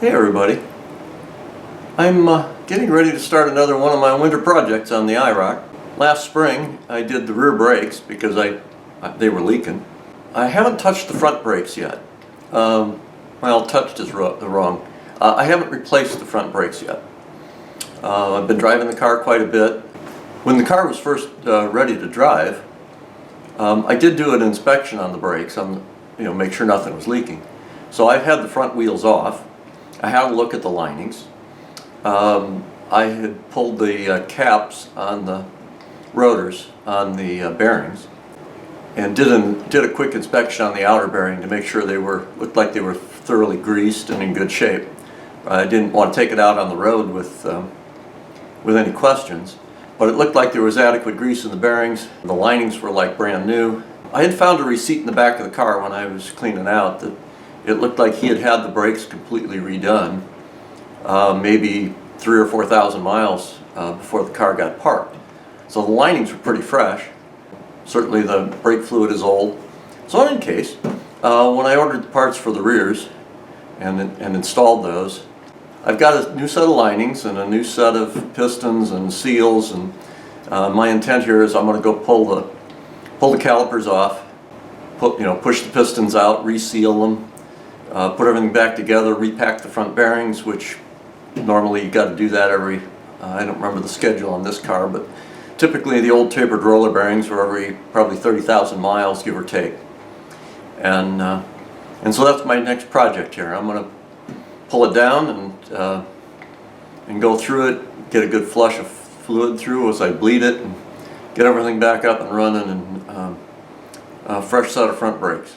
Hey everybody, I'm getting ready to start another one of my winter projects on the IROC. Last spring I did the rear brakes because they were leaking. I haven't touched the front brakes yet. Well, touched is wrong. I haven't replaced the front brakes yet. I've been driving the car quite a bit. When the car was first ready to drive, I did do an inspection on the brakes, make sure nothing was leaking. So I've had the front wheels off. I had a look at the linings. I had pulled the caps on the rotors on the bearings and did a quick inspection on the outer bearing to make sure they looked like they were thoroughly greased and in good shape. I didn't want to take it out on the road with any questions, but it looked like there was adequate grease in the bearings. The linings were like brand new. I had found a receipt in the back of the car when I was cleaning out that it looked like he had the brakes completely redone, maybe 3,000 or 4,000 miles before the car got parked. So the linings were pretty fresh. Certainly the brake fluid is old. So in any case, when I ordered the parts for the rears and installed those, I've got a new set of linings and a new set of pistons and seals, and my intent here is I'm going to go pull the calipers off, push the pistons out, reseal them, put everything back together, repack the front bearings, which normally you got to do that every, I don't remember the schedule on this car, but typically the old tapered roller bearings were every probably 30,000 miles, give or take. And so that's my next project here. I'm going to pull it down and go through it, get a good flush of fluid through as I bleed it, and get everything back up and running, and a fresh set of front brakes.